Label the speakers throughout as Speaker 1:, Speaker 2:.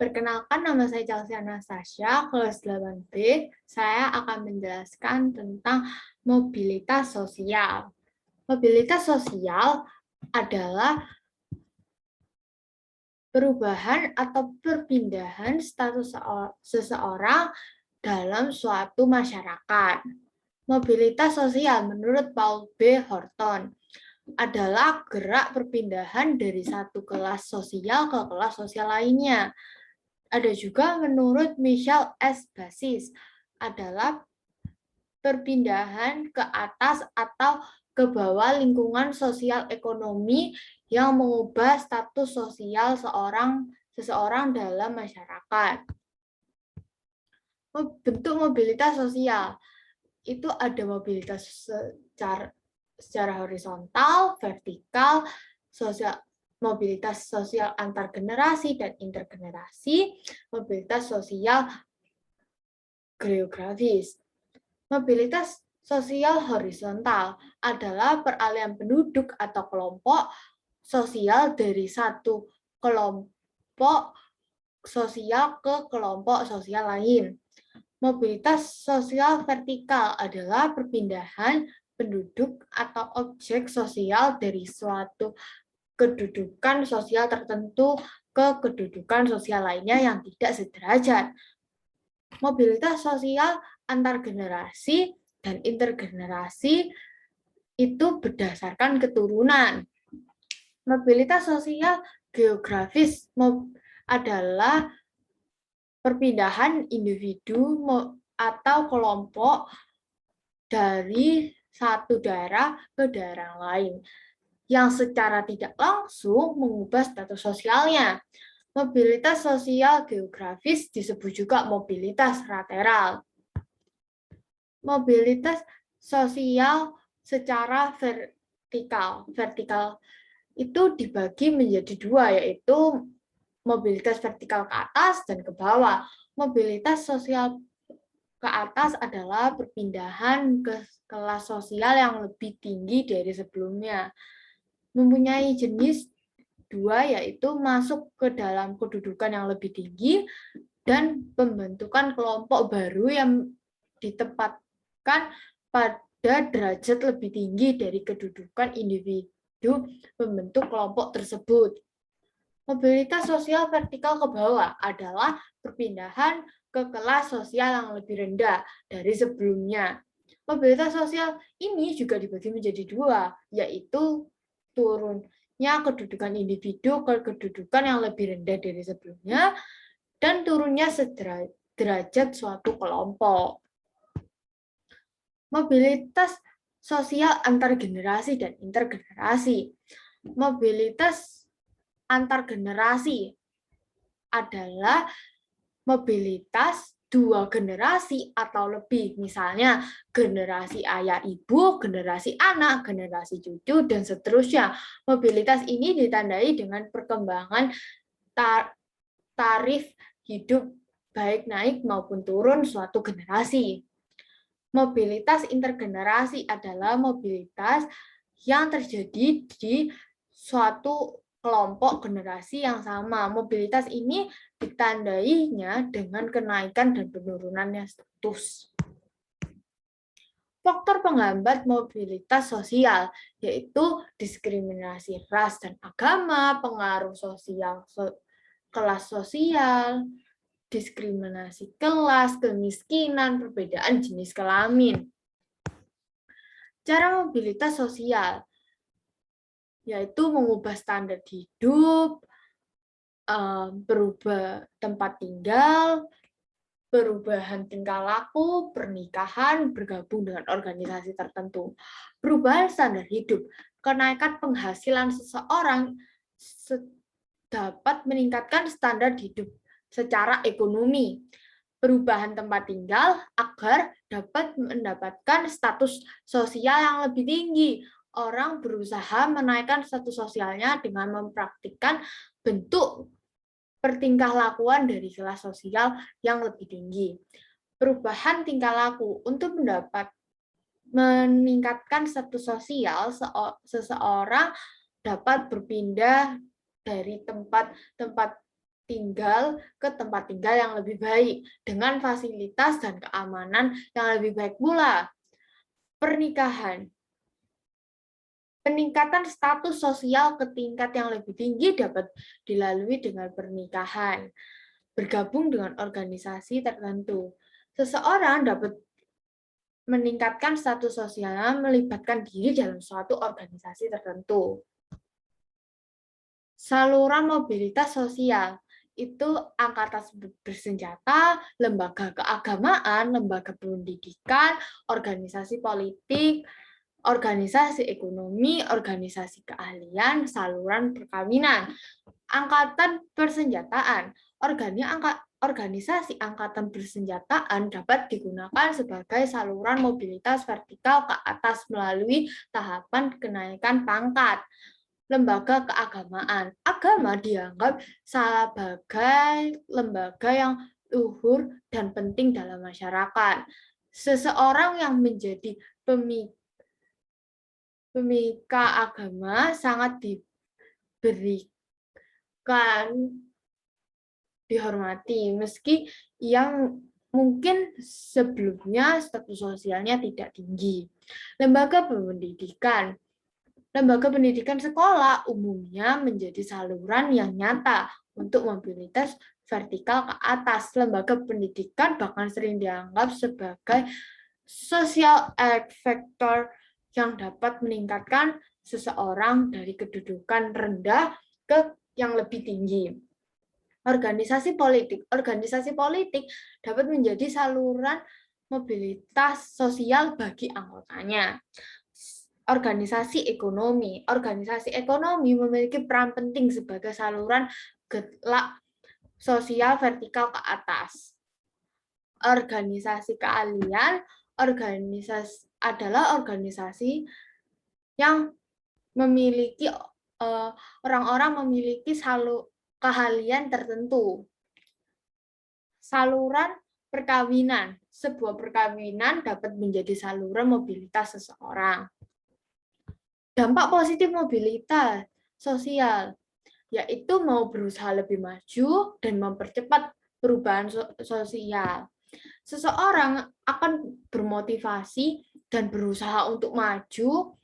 Speaker 1: Perkenalkan, nama saya Chelsea Anastasia, kelas 8B. Saya akan menjelaskan tentang mobilitas sosial. Mobilitas sosial adalah perubahan atau perpindahan status seseorang dalam suatu masyarakat. Mobilitas sosial menurut Paul B. Horton adalah gerak perpindahan dari satu kelas sosial ke kelas sosial lainnya. Ada juga menurut Michel S. Basis adalah perpindahan ke atas atau ke bawah lingkungan sosial ekonomi yang mengubah status sosial seseorang dalam masyarakat. Bentuk mobilitas sosial itu ada mobilitas secara horizontal, vertikal, sosial, mobilitas sosial antar generasi dan intergenerasi, mobilitas sosial geografis. Mobilitas sosial horizontal adalah peralihan penduduk atau kelompok sosial dari satu kelompok sosial ke kelompok sosial lain. Mobilitas sosial vertikal adalah perpindahan penduduk atau objek sosial dari suatu kedudukan sosial tertentu ke kedudukan sosial lainnya yang tidak sederajat. Mobilitas sosial antar generasi dan intergenerasi itu berdasarkan keturunan. Mobilitas sosial geografis adalah perpindahan individu atau kelompok dari satu daerah ke daerah lain yang secara tidak langsung mengubah status sosialnya. Mobilitas sosial geografis disebut juga mobilitas lateral. Mobilitas sosial secara vertikal. Vertikal itu dibagi menjadi dua, yaitu mobilitas vertikal ke atas dan ke bawah. Mobilitas sosial ke atas adalah perpindahan ke kelas sosial yang lebih tinggi dari sebelumnya. Mempunyai jenis dua, yaitu masuk ke dalam kedudukan yang lebih tinggi dan pembentukan kelompok baru yang ditempatkan pada derajat lebih tinggi dari kedudukan individu pembentuk kelompok tersebut. Mobilitas sosial vertikal ke bawah adalah perpindahan ke kelas sosial yang lebih rendah dari sebelumnya. Mobilitas sosial ini juga dibagi menjadi dua, yaitu turunnya kedudukan individu ke kedudukan yang lebih rendah dari sebelumnya, dan turunnya derajat suatu kelompok. Mobilitas sosial antar generasi dan intergenerasi. Mobilitas antar generasi adalah mobilitas dua generasi atau lebih, misalnya generasi ayah ibu, generasi anak, generasi cucu, dan seterusnya. Mobilitas ini ditandai dengan perkembangan tarif hidup baik naik maupun turun suatu generasi. Mobilitas intergenerasi adalah mobilitas yang terjadi di suatu kelompok generasi yang sama. Mobilitas ini ditandainya dengan kenaikan dan penurunannya status. Faktor penghambat mobilitas sosial yaitu diskriminasi ras dan agama, pengaruh sosial kelas sosial, diskriminasi kelas, kemiskinan, perbedaan jenis kelamin. Cara mobilitas sosial yaitu mengubah standar hidup, berubah tempat tinggal, perubahan tingkah laku, pernikahan, bergabung dengan organisasi tertentu. Perubahan standar hidup, kenaikan penghasilan seseorang dapat meningkatkan standar hidup secara ekonomi. Perubahan tempat tinggal agar dapat mendapatkan status sosial yang lebih tinggi. Orang berusaha menaikkan status sosialnya dengan mempraktikkan bentuk pertingkah lakuan dari kelas sosial yang lebih tinggi. Perubahan tingkah laku untuk meningkatkan status sosial, seseorang dapat berpindah dari tempat tinggal ke tempat tinggal yang lebih baik dengan fasilitas dan keamanan yang lebih baik pula. Pernikahan. Peningkatan status sosial ke tingkat yang lebih tinggi dapat dilalui dengan pernikahan. Bergabung dengan organisasi tertentu. Seseorang dapat meningkatkan status sosialnya melibatkan diri dalam suatu organisasi tertentu. Saluran mobilitas sosial itu angkatan bersenjata, lembaga keagamaan, lembaga pendidikan, organisasi politik, organisasi ekonomi, organisasi keahlian, saluran perkawinan. Angkatan persenjataan, organisasi angkatan bersenjataan dapat digunakan sebagai saluran mobilitas vertikal ke atas melalui tahapan kenaikan pangkat. Lembaga keagamaan. Agama dianggap sebagai lembaga yang luhur dan penting dalam masyarakat. Seseorang yang menjadi pemika agama sangat diberikan dihormati, meski yang mungkin sebelumnya status sosialnya tidak tinggi. Lembaga pendidikan. Lembaga pendidikan sekolah umumnya menjadi saluran yang nyata untuk mobilitas vertikal ke atas. Lembaga pendidikan bahkan sering dianggap sebagai social factor yang dapat meningkatkan seseorang dari kedudukan rendah ke yang lebih tinggi. Organisasi politik. Organisasi politik dapat menjadi saluran mobilitas sosial bagi anggotanya. Organisasi ekonomi. Organisasi ekonomi memiliki peran penting sebagai saluran gerak sosial vertikal ke atas. Organisasi keahlian adalah organisasi yang memiliki orang-orang memiliki keahlian tertentu. Saluran perkawinan. Sebuah perkawinan dapat menjadi saluran mobilitas seseorang. Dampak positif mobilitas sosial, yaitu mau berusaha lebih maju dan mempercepat perubahan sosial. Seseorang akan bermotivasi dan berusaha untuk maju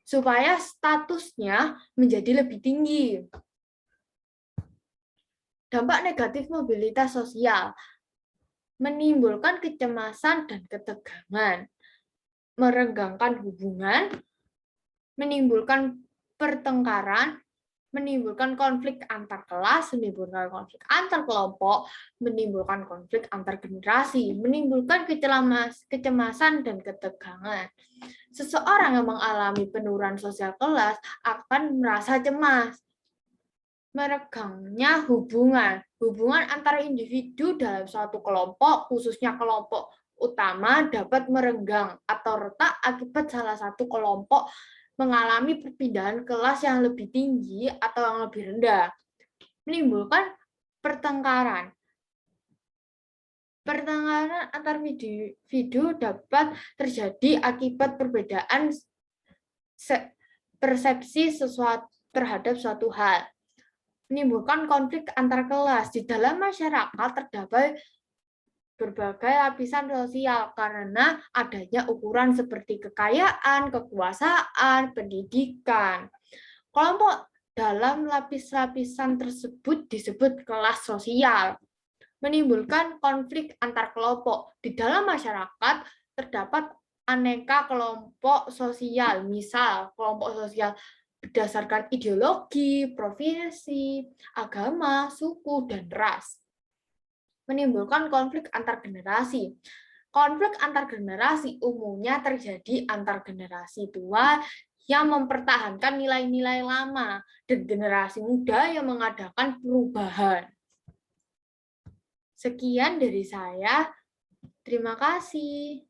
Speaker 1: supaya statusnya menjadi lebih tinggi. Dampak negatif mobilitas sosial, menimbulkan kecemasan dan ketegangan, merenggangkan hubungan, menimbulkan pertengkaran, menimbulkan konflik antar kelas, menimbulkan konflik antar kelompok, menimbulkan konflik antar generasi, menimbulkan kecemasan dan ketegangan. Seseorang yang mengalami penurunan sosial kelas akan merasa cemas. Meregangnya hubungan antara individu dalam suatu kelompok, khususnya kelompok utama, dapat merenggang atau retak akibat salah satu kelompok mengalami perpindahan kelas yang lebih tinggi atau yang lebih rendah, menimbulkan pertengkaran. Pertengkaran antar individu dapat terjadi akibat perbedaan persepsi terhadap suatu hal. Menimbulkan konflik antar kelas. Di dalam masyarakat terdapat berbagai lapisan sosial karena adanya ukuran seperti kekayaan, kekuasaan, pendidikan. Kelompok dalam lapis-lapisan tersebut disebut kelas sosial. Menimbulkan konflik antar kelompok. Di dalam masyarakat terdapat aneka kelompok sosial, misal kelompok sosial berdasarkan ideologi, profesi, agama, suku, dan ras. Menimbulkan konflik antar generasi. Konflik antar generasi umumnya terjadi antar generasi tua yang mempertahankan nilai-nilai lama dan generasi muda yang mengadakan perubahan. Sekian dari saya. Terima kasih.